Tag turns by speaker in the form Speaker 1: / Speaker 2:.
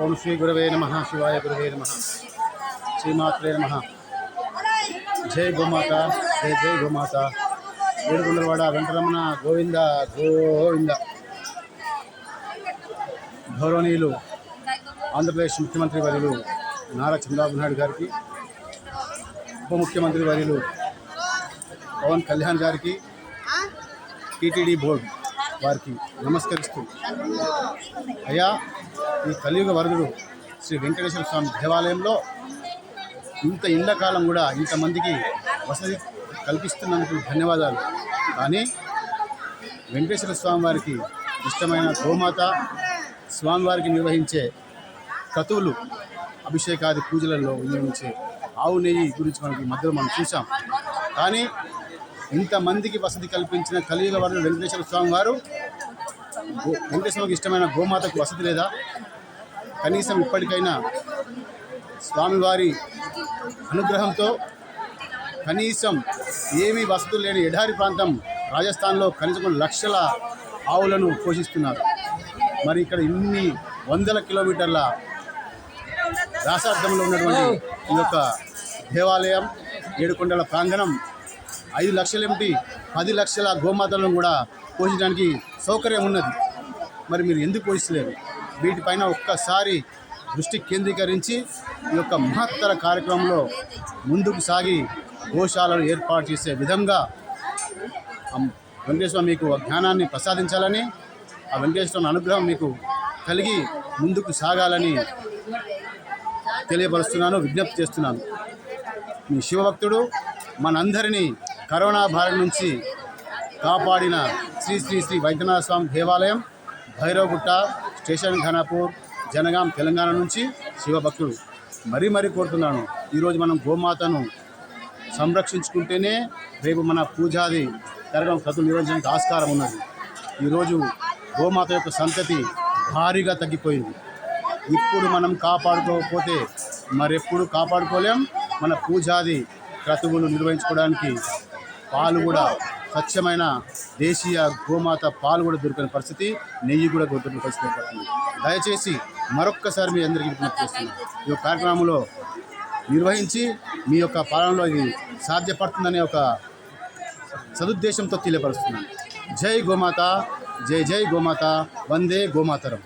Speaker 1: ఓం శ్రీ గురవే నమః. శివాయ గురవే నమః. శ్రీమాత్రే నమః. జై గోమాత, జై జై గోమాత. ఏడుగుండలవాడ వెంకటరమణ గోవింద గోవింద. గౌరవనీయులు ఆంధ్రప్రదేశ్ ముఖ్యమంత్రి వర్యులు నారా చంద్రబాబు నాయుడు గారికి, ఉప ముఖ్యమంత్రి వర్యులు పవన్ కళ్యాణ్ గారికి, టీటీడీ బోర్డు వారికి నమస్కరిస్తూ, అయ్యా ఈ కలియుగ వరదుడు శ్రీ వెంకటేశ్వర స్వామి దేవాలయంలో ఇంత ఇళ్ల కాలం కూడా ఇంతమందికి వసతి కల్పిస్తున్నందుకు ధన్యవాదాలు. కానీ వెంకటేశ్వర స్వామి వారికి ఇష్టమైన గోమాత స్వామివారికి నిర్వహించే క్రతువులు, అభిషేకాది పూజలలో వినియోగించే ఆవు నెయ్యి గురించి మధ్యలో మనం చూసాం. కానీ ఇంతమందికి వసతి కల్పించిన కలియుగ వరదుడు వెంకటేశ్వర స్వామి వారు, వెంకటేశ్వరికి ఇష్టమైన గోమాతకు వసతి లేదా? కనీసం ఇప్పటికైనా స్వామివారి అనుగ్రహంతో కనీసం ఏమీ వసతులు లేని ఎడారి ప్రాంతం రాజస్థాన్లో కనీసం లక్షల ఆవులను పోషిస్తున్నారు. మరి ఇక్కడ ఇన్ని వందల కిలోమీటర్ల వ్యాసార్థంలో ఉన్నటువంటి ఈ యొక్క దేవాలయం, ఏడుకొండల ప్రాంగణం 5 లక్షలేమిటి 10 లక్షల గోమాతలను కూడా పోషించడానికి సౌకర్యం ఉన్నది. మరి మీరు ఎందుకు పోషిస్తలేరు? వీటిపైన ఒక్కసారి దృష్టి కేంద్రీకరించి ఈ యొక్క మహత్తర కార్యక్రమంలో ముందుకు సాగి గోశాలను ఏర్పాటు చేసే విధంగా వెంకటేశ్వర మీకు జ్ఞానాన్ని ప్రసాదించాలని, ఆ వెంకటేశ్వర అనుగ్రహం మీకు కలిగి ముందుకు సాగాలని తెలియపరుస్తున్నాను, విజ్ఞప్తి చేస్తున్నాను. మీ శివభక్తుడు మనందరినీ కరోనా బారి నుంచి కాపాడిన శ్రీ శ్రీ శ్రీ వైద్యనాథ స్వామి దేవాలయం, భైరవగుట్ట, స్టేషన్ ఘనాపూర్, జనగాం, తెలంగాణ నుంచి శివభక్తుడు మరీ కోరుతున్నాను. ఈరోజు మనం గోమాతను సంరక్షించుకుంటేనే రేపు మన పూజాది కార్యక్రమం క్రతువులు నిర్వహించడానికి ఆస్కారం ఉన్నది. ఈరోజు గోమాత యొక్క సంతతి భారీగా తగ్గిపోయింది. ఇప్పుడు మనం కాపాడుకోకపోతే మరెప్పుడు కాపాడుకోలేం. మన పూజాది క్రతువులు నిర్వహించుకోవడానికి పాలు కూడా, స్వచ్ఛమైన దేశీయ గోమాత పాలు కూడా దొరికిన పరిస్థితి, నెయ్యి కూడా దొరికిన పరిస్థితి ఏర్పడుతుంది. దయచేసి మరొక్కసారి మీ అందరికీ విజ్ఞప్తి చేస్తున్నాను, ఈ కార్యక్రమంలో నిర్వహించి మీ యొక్క పాలనలో ఇది సాధ్యపడుతుందనే ఒక సదుద్దేశంతో తెలియపరుస్తున్నాను. జై గోమాత, జై జై గోమాత, వందే గోమాతరం.